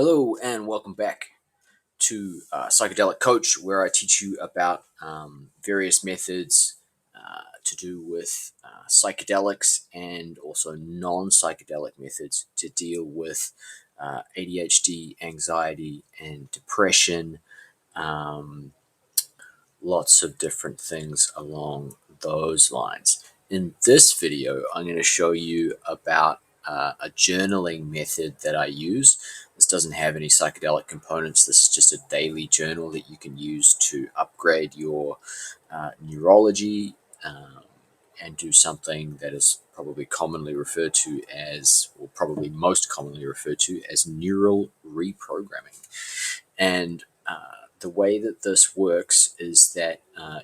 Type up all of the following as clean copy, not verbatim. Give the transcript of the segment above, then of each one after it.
Hello and welcome back to Psychedelic Coach, where I teach you about various methods to do with psychedelics and also non psychedelic methods to deal with ADHD, anxiety, and depression. Um, Lots of different things along those lines. In this video, I'm going to show you about a journaling method that I use. This doesn't have any psychedelic components. This is just a daily journal that you can use to upgrade your neurology and do something that is probably commonly referred to as, or probably most commonly referred to as, neural reprogramming. And the way that this works is that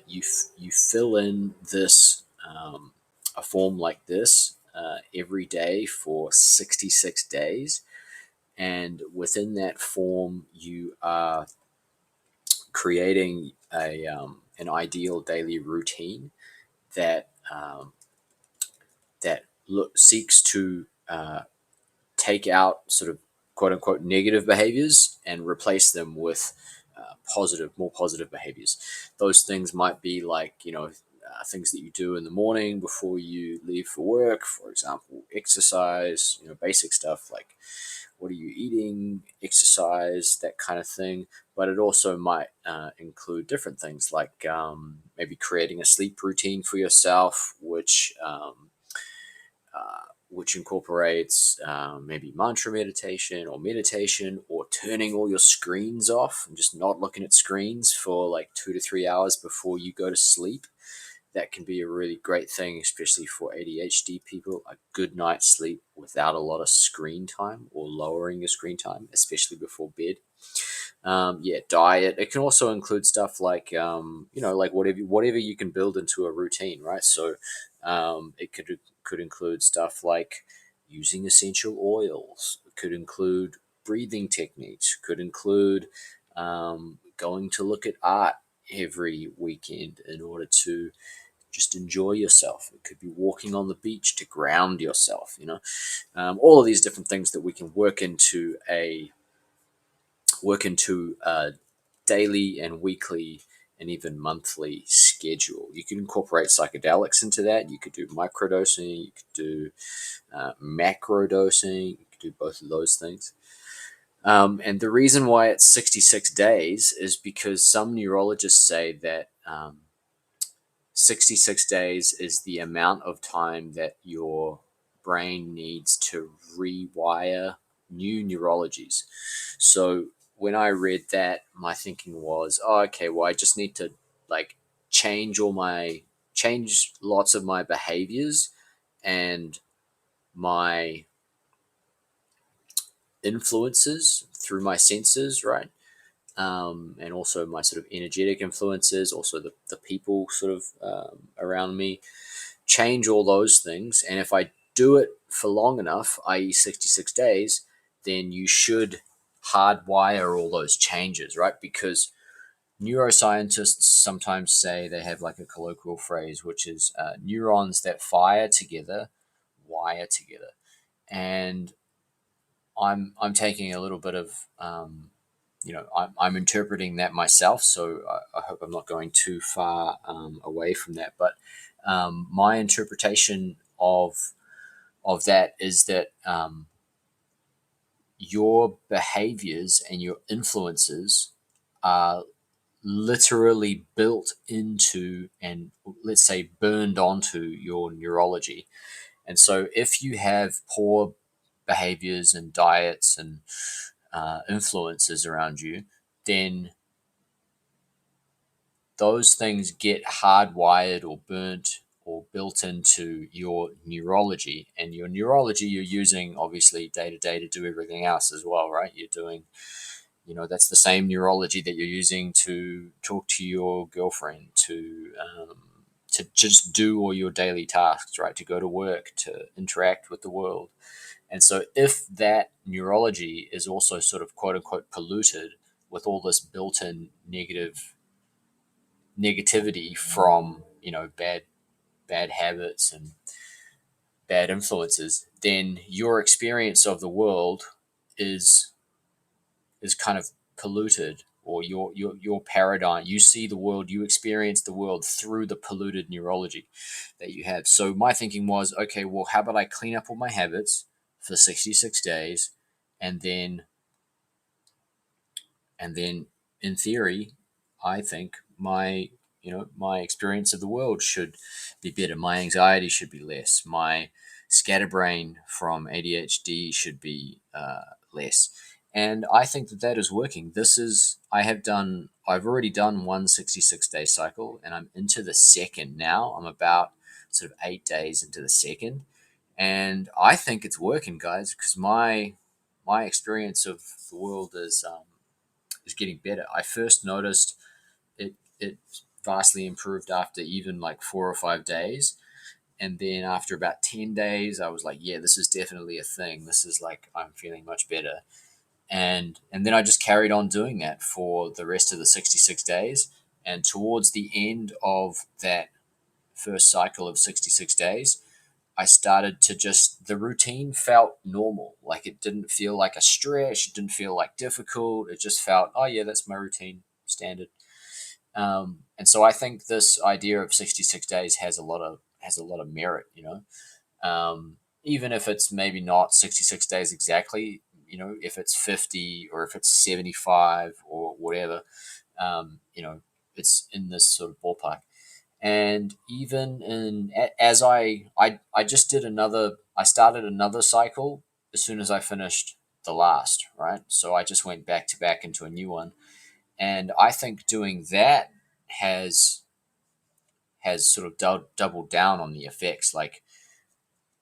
you fill in this a form like this every day for 66 days, and within that form you are creating an ideal daily routine that seeks to take out sort of quote unquote negative behaviors and replace them with more positive behaviors. Those things might be like, things that you do in the morning before you leave for work, for example, exercise, basic stuff like what are you eating, exercise, that kind of thing. But it also might include different things like maybe creating a sleep routine for yourself, which incorporates maybe mantra meditation, or turning all your screens off and just not looking at screens for like 2 to 3 hours before you go to sleep. That can be a really great thing, especially for ADHD people. A good night's sleep without a lot of screen time, or lowering your screen time, especially before bed. Diet. It can also include stuff like like whatever you can build into a routine, right? So it could include stuff like using essential oils. It could include breathing techniques. Could include going to look at art every weekend in order to just enjoy yourself. It could be walking on the beach to ground yourself. All of these different things that we can work into a daily and weekly and even monthly schedule. You can incorporate psychedelics into that. You could do microdosing, you could do macrodosing, you could do both of those things. And the reason why it's 66 days is because some neurologists say that 66 days is the amount of time that your brain needs to rewire new neurologies. So when I read that, my thinking was, oh, okay, well, I just need to like change lots of my behaviors and my influences through my senses, right? And also my sort of energetic influences, also the people sort of around me, change all those things. And if I do it for long enough, i.e., 66 days, then you should hardwire all those changes, right? Because neuroscientists sometimes say, they have like a colloquial phrase, which is neurons that fire together wire together. And I'm taking a little bit of I'm interpreting that myself, so I hope I'm not going too far away from that. But my interpretation of that is that your behaviors and your influences are literally built into, and let's say burned onto, your neurology. And so if you have poor behaviors and diets and influences around you, then those things get hardwired or burnt or built into your neurology. And your neurology you're using obviously day to day to do everything else as well, right? You're doing, that's the same neurology that you're using to talk to your girlfriend, to just do all your daily tasks, right? To go to work, to interact with the world. And so if that neurology is also sort of quote unquote polluted with all this built-in negativity from, bad habits and bad influences, then your experience of the world is is kind of polluted, or your paradigm, you see the world, you experience the world through the polluted neurology that you have. So my thinking was, okay, well, how about I clean up all my habits for 66 days, and then in theory, I think my experience of the world should be better. My anxiety should be less. My scatterbrain from ADHD should be less. And I think that that is working. I've already done one 66-day cycle, and I'm into the second now. I'm about sort of 8 days into the second. And I think it's working, guys, because my experience of the world is getting better. I first noticed it vastly improved after even like 4 or 5 days. And then after about 10 days, I was like, yeah, this is definitely a thing. This is like, I'm feeling much better. And then I just carried on doing that for the rest of the 66 days. And towards the end of that first cycle of 66 days, I started to just, the routine felt normal. Like it didn't feel like a stretch. It didn't feel like difficult. It just felt, oh yeah, that's my routine, standard. And so I think this idea of 66 days has a lot of merit. Even if it's maybe not 66 days exactly. If it's 50 or if it's 75 or whatever, it's in this sort of ballpark. And even as I just did I started another cycle as soon as I finished the last, right? So I just went back to back into a new one. And I think doing that has sort of doubled down on the effects. Like,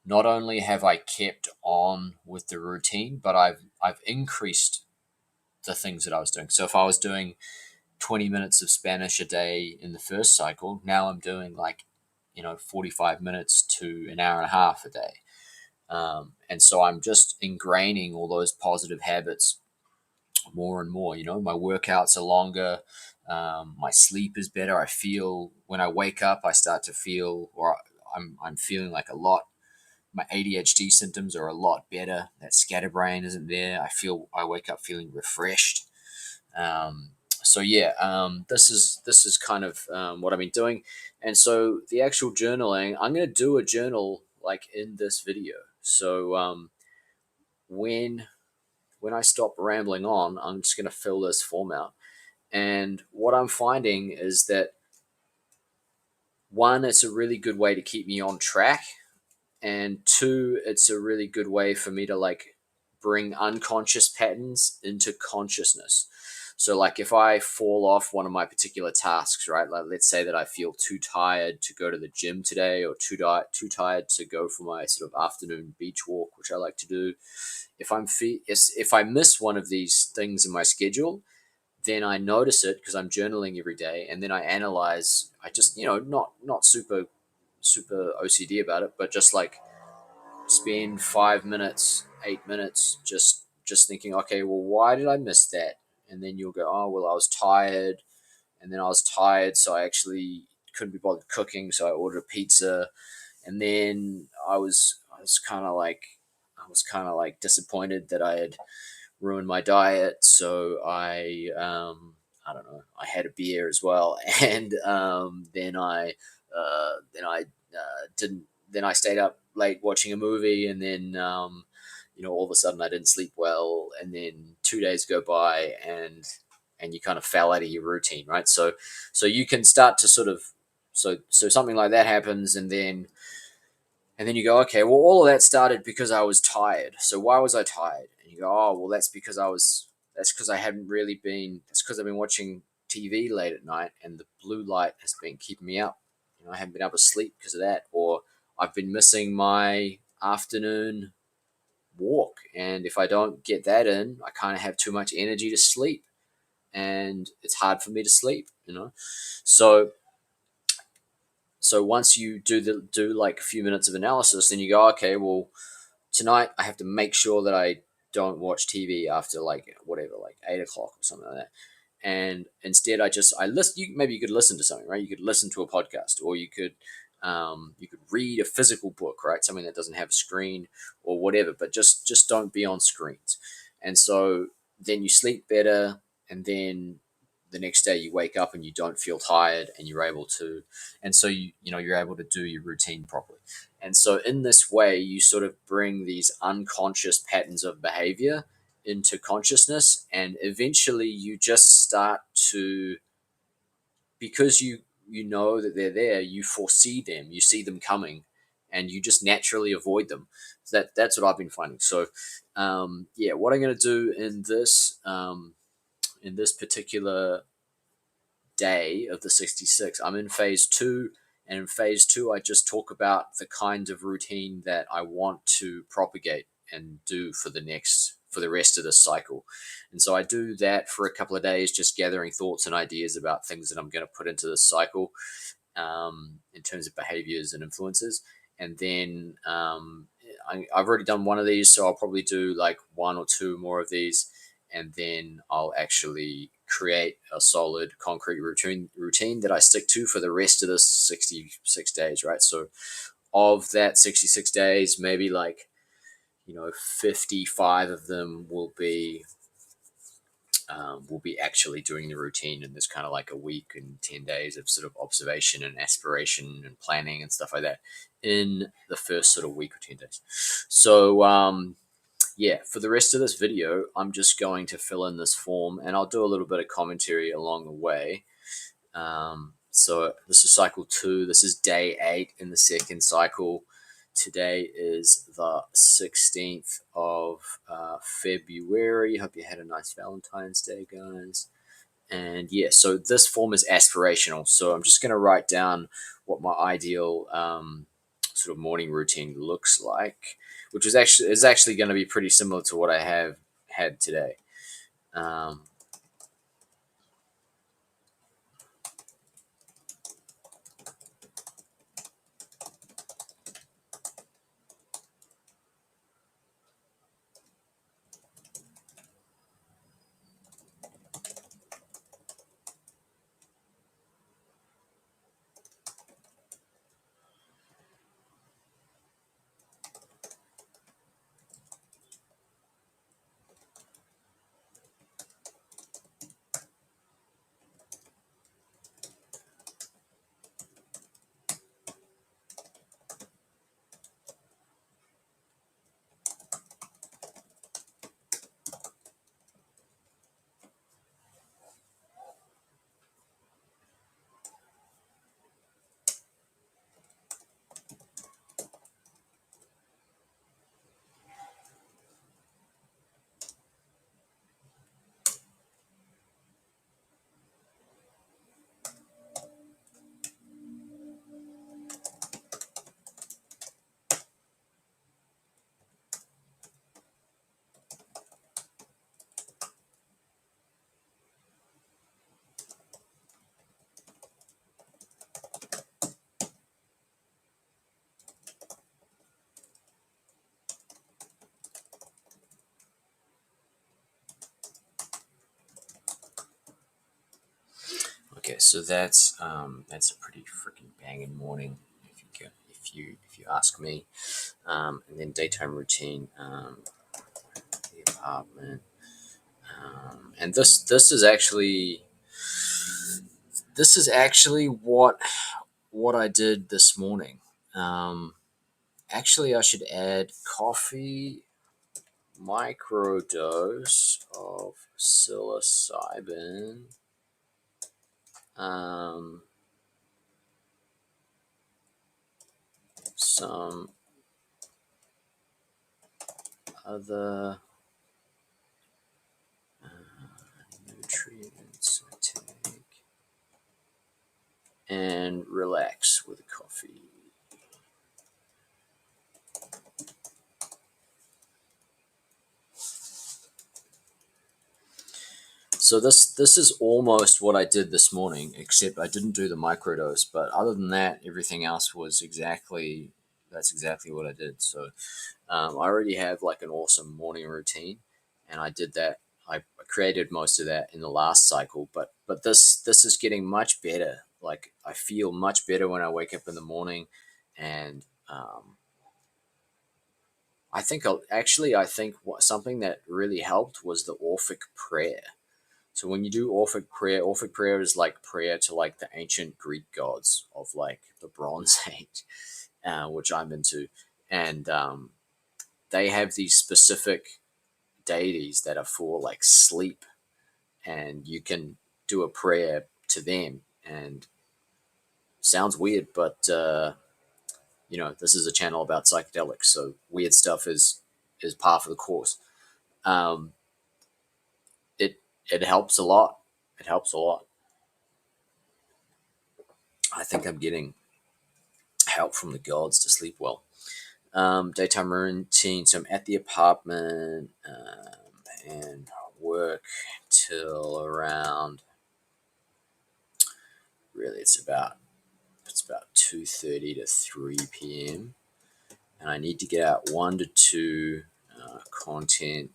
not only have I kept on with the routine, but I've increased the things that I was doing. So if I was doing 20 minutes of Spanish a day in the first cycle, now I'm doing like 45 minutes to an hour and a half a day. And so I'm just ingraining all those positive habits more and more. My workouts are longer. My sleep is better. I feel, when I wake up, I start to feel, or I'm feeling like a lot. My ADHD symptoms are a lot better. That scatterbrain isn't there. I wake up feeling refreshed. So yeah, this is kind of what I've been doing. And so the actual journaling, I'm going to do a journal like in this video. So when I stop rambling on, I'm just going to fill this form out. And what I'm finding is that, one, it's a really good way to keep me on track, and two, it's a really good way for me to like bring unconscious patterns into consciousness. So like if I fall off one of my particular tasks, right? Like let's say that I feel too tired to go to the gym today, or too tired to go for my sort of afternoon beach walk, which I like to do. If I miss one of these things in my schedule, then I notice it because I'm journaling every day, and then I analyze. I just not super OCD about it, but just like spend 5 minutes, 8 minutes, just thinking, okay, well, why did I miss that? And then you'll go, oh, well, I was tired, and then I was tired, so I actually couldn't be bothered cooking, so I ordered a pizza, and then I was kind of like disappointed that I had ruined my diet, so I don't know, I had a beer as well, and didn't. Then I stayed up late watching a movie, and then all of a sudden I didn't sleep well, and then 2 days go by, and you kind of fell out of your routine, right? So you can start to sort of so something like that happens, and then you go, okay, well, all of that started because I was tired. So why was I tired? And you go, oh, well, that's because I hadn't really been, that's because I've been watching TV late at night, and the blue light has been keeping me up. I haven't been able to sleep because of that. Or I've been missing my afternoon walk. And if I don't get that in, I kind of have too much energy to sleep. And it's hard for me to sleep. So once you do like a few minutes of analysis, then you go, okay, well, tonight I have to make sure that I don't watch TV after like whatever, like 8 o'clock or something like that. And instead, I listen. Maybe you could listen to something, right? You could listen to a podcast, or you could read a physical book, right? Something that doesn't have a screen or whatever. But just don't be on screens. And so then you sleep better, and then the next day you wake up and you don't feel tired, and you're able to, and so you're able to do your routine properly. And so in this way you sort of bring these unconscious patterns of behavior into consciousness, and eventually you just start to, because you know that they're there, you foresee them, you see them coming, and you just naturally avoid them. So that's what I've been finding. So yeah, what I'm going to do in this particular day of the 66, I'm in phase two. And in phase two, I just talk about the kind of routine that I want to propagate and do for the rest of the cycle. And so I do that for a couple of days, just gathering thoughts and ideas about things that I'm going to put into this cycle, in terms of behaviors and influences. And then I've already done one of these, so I'll probably do like one or two more of these, and then I'll actually create a solid, concrete routine that I stick to for the rest of the 66 days, right? So of that 66 days, maybe like 55 of them will be actually doing the routine, and there's kind of like a week and 10 days of sort of observation and aspiration and planning and stuff like that in the first sort of week or 10 days. So yeah, for the rest of this video, I'm just going to fill in this form, and I'll do a little bit of commentary along the way. So this is cycle 2. This is day 8 in the second cycle. Today is the 16th of February. Hope you had a nice Valentine's Day, guys. And yeah, so this form is aspirational. So I'm just going to write down what my ideal sort of morning routine looks like, which is actually going to be pretty similar to what I have had today. Um, Okay, so that's a pretty freaking banging morning if you ask me. And then daytime routine, the apartment, and this is actually what I did this morning. Actually, I should add coffee, microdose of psilocybin. Um, some other nutrients I take, and relax with coffee. So this is almost what I did this morning, except I didn't do the microdose. But other than that, everything else was that's exactly what I did. So I already have like an awesome morning routine, and I did that. I created most of that in the last cycle, but this is getting much better. Like I feel much better when I wake up in the morning, and I think something that really helped was the Orphic prayer. So when you do Orphic prayer is like prayer to like the ancient Greek gods of like the Bronze Age, which I'm into, and they have these specific deities that are for like sleep, and you can do a prayer to them. And sounds weird, but this is a channel about psychedelics, so weird stuff is par for the course. Um, it it helps a lot. It helps a lot. I think I'm getting help from the gods to sleep well. Daytime routine. So I'm at the apartment and work till around. Really, it's about 2:30 to 3 p.m. and I need to get out 1 to 2 content,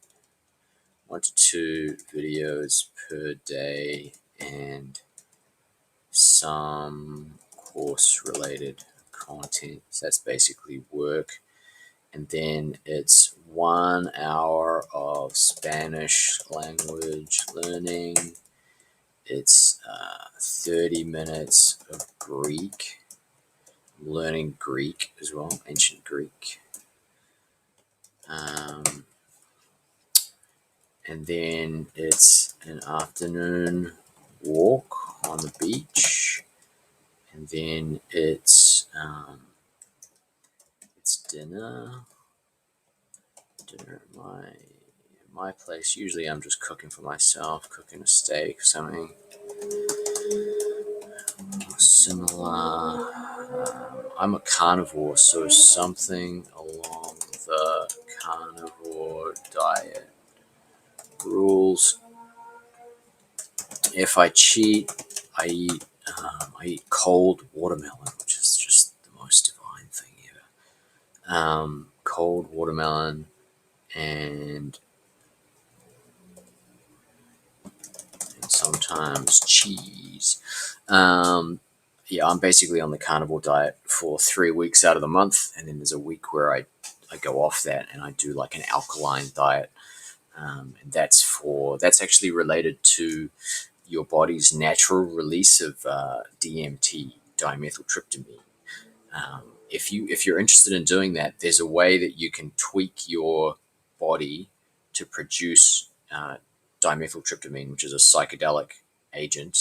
1 to 2 videos per day, and some course related content. So that's basically work. And then it's 1 hour of Spanish language learning. It's 30 minutes of Greek, learning Greek as well, ancient Greek. And then it's an afternoon walk on the beach. And then it's dinner at my place. Usually I'm just cooking for myself, cooking a steak, something similar. I'm a carnivore, so something along the carnivore diet rules. If I cheat, I eat cold watermelon, which is just the most divine thing ever. Cold watermelon and sometimes cheese. I'm basically on the carnivore diet for 3 weeks out of the month, and then there's a week where I go off that and I do like an alkaline diet, and that's actually related to your body's natural release of DMT, dimethyltryptamine. If you're interested in doing that, there's a way that you can tweak your body to produce dimethyltryptamine, which is a psychoactive agent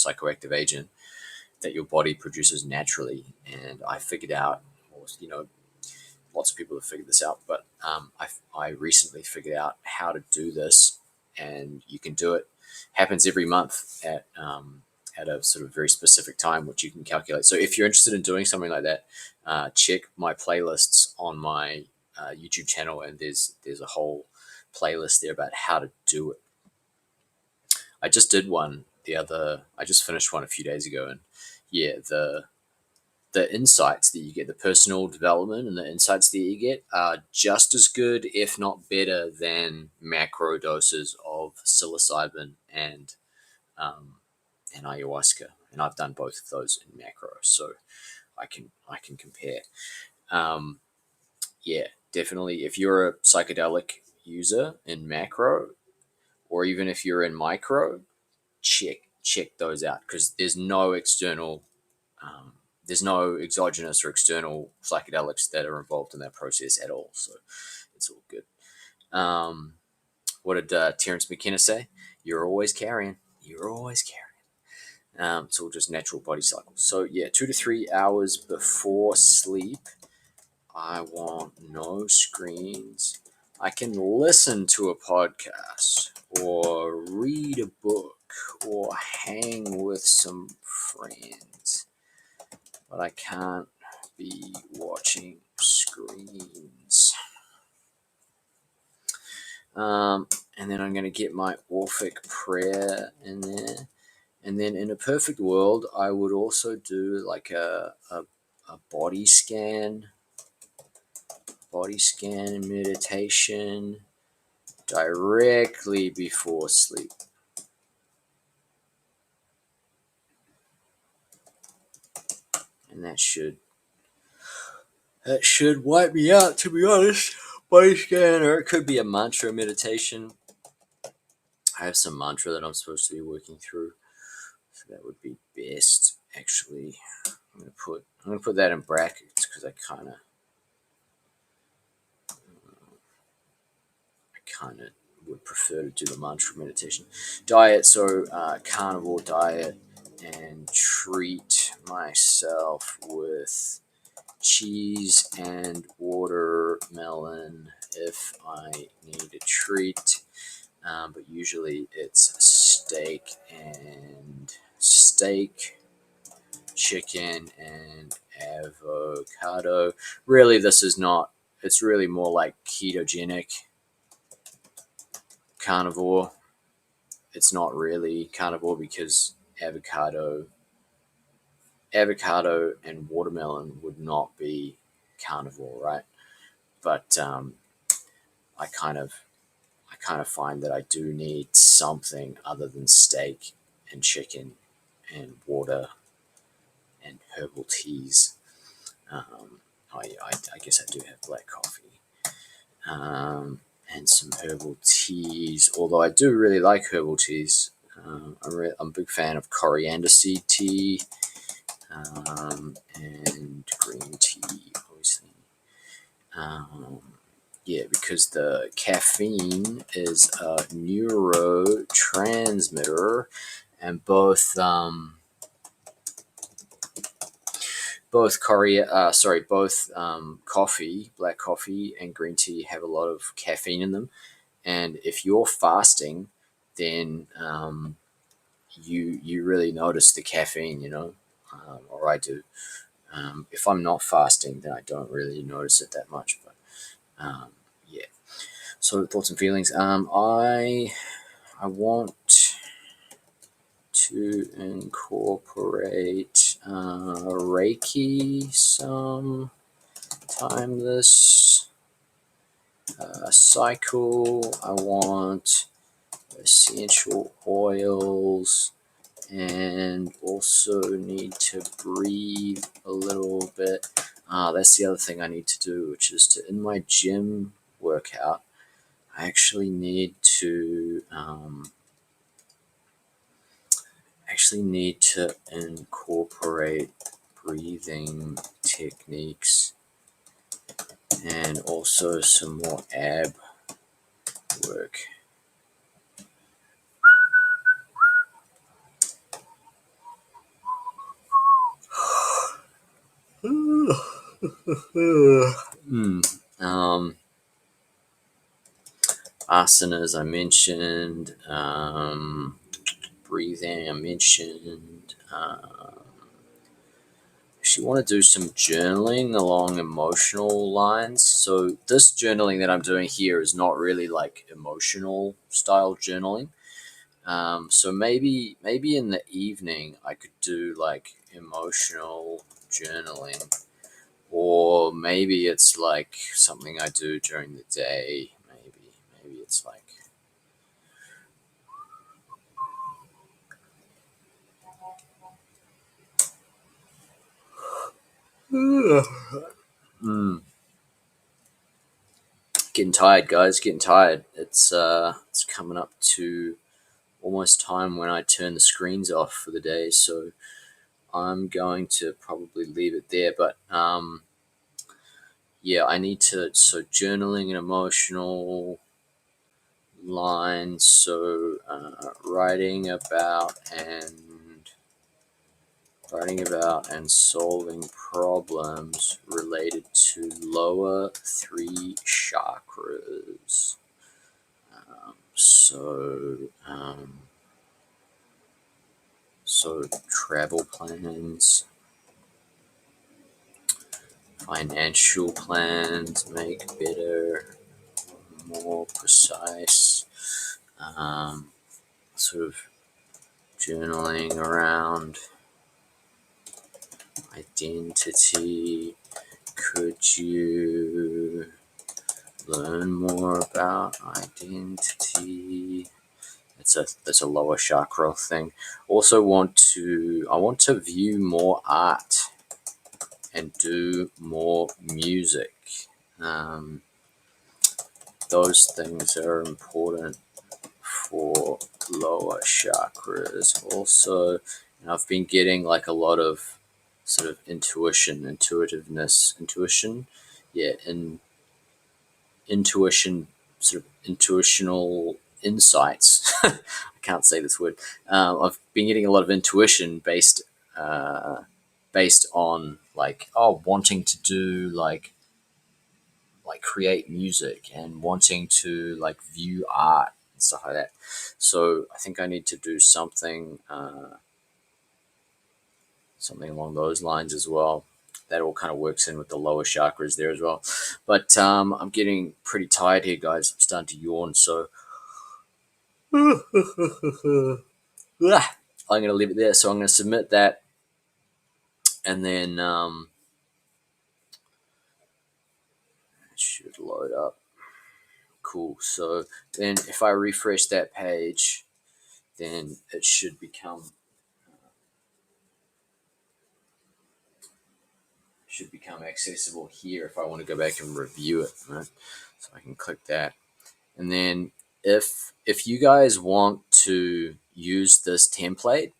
that your body produces naturally. And I figured out, lots of people have figured this out, but I recently figured out how to do this, and you can do it. Happens every month at a sort of very specific time, which you can calculate. So if you're interested in doing something like that, check my playlists on my YouTube channel, and there's a whole playlist there about how to do it. I just did one I just finished one a few days ago, and yeah, the insights that you get, the personal development and the insights that you get are just as good, if not better, than macro doses of psilocybin and ayahuasca. And I've done both of those in macro, so I can compare. Um, yeah, definitely. If you're a psychedelic user in macro, or even if you're in micro, check those out, because there's no exogenous or external psychedelics that are involved in that process at all. So it's all good. What did Terence McKenna say? You're always carrying. You're always carrying. It's all just natural body cycles. So yeah, 2 to 3 hours before sleep, I want no screens. I can listen to a podcast or read a book or hang with some friends, but I can't be watching screens. And then I'm going to get my Orphic prayer in there. And then in a perfect world, I would also do like a body scan meditation directly before sleep. And that should wipe me out, to be honest. body scan, or it could be a mantra meditation. I have some mantra that I'm supposed to be working through, so that would be best. Actually, I'm gonna put that in brackets because I kind of would prefer to do the mantra meditation. Diet, so carnivore diet, and treat myself with cheese and watermelon if I need a treat. But usually it's steak, chicken, and avocado. Really, this is not. It's really more like ketogenic carnivore. It's not really carnivore because avocado and watermelon would not be carnivore, right? But I kind of find that I do need something other than steak and chicken and water and herbal teas. I guess I do have black coffee and some herbal teas, although I do really like herbal teas. I'm a big fan of coriander seed tea and green tea, obviously. Yeah, because the caffeine is a neurotransmitter, and both coffee, black coffee, and green tea have a lot of caffeine in them. And if you're fasting, then you really notice the caffeine, or I do. If I'm not fasting, then I don't really notice it that much. But yeah. So thoughts and feelings. I want to incorporate Reiki sometime this cycle. I want essential oils and also need to breathe a little bit. That's the other thing I need to do, which is to, in my gym workout, I actually need to incorporate breathing techniques and also some more ab work. Asanas I mentioned, breathing I mentioned. Actually want to do some journaling along emotional lines. So this journaling that I'm doing here is not really like emotional style journaling. So maybe in the evening I could do like emotional journaling, or maybe it's like something I do during the day. Maybe it's like getting tired, guys. Getting tired. It's coming up to almost time when I turn the screens off for the day. So I'm going to probably leave it there. But yeah, I need to. So journaling and emotional lines. So writing about and solving problems related to lower three chakras. So, travel plans, financial plans, make better, more precise. Sort of journaling around identity. Could you learn more about identity? That's a lower chakra thing. Also I want to view more art and do more music. those things are important for lower chakras. Also, I've been getting like a lot of sort of intuition, yeah, and intuition, sort of intuitional insights. I can't say this word. I've been getting a lot of intuition based on like wanting to do like create music and wanting to like view art and stuff like that. So I think I need to do something along those lines as well. That all kind of works in with the lower chakras there as well. But I'm getting pretty tired here, guys. I'm starting to yawn, so I'm going to leave it there. So I'm going to submit that, and then it should load up. Cool. So then if I refresh that page, then it should become accessible here if I want to go back and review it, right? So I can click that. And then if you guys want to use this template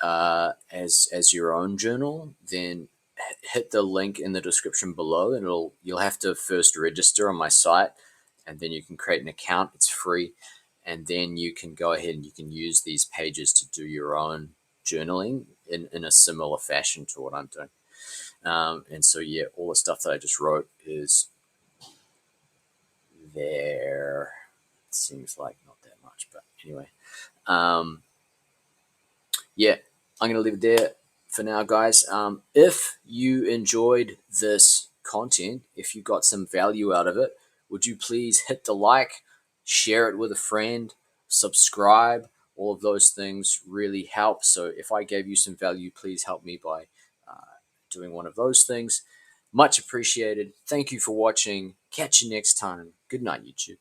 as your own journal, then hit the link in the description below, and you'll have to first register on my site, and then you can create an account. It's free, and then you can go ahead and you can use these pages to do your own journaling in a similar fashion to what I'm doing. And so, yeah, all the stuff that I just wrote is there. It seems like not that much, but anyway. Yeah, I'm going to leave it there for now, guys. If you enjoyed this content, if you got some value out of it, would you please hit the like, share it with a friend, subscribe? All of those things really help. So if I gave you some value, please help me by doing one of those things. Much appreciated. Thank you for watching. Catch you next time. Good night, YouTube.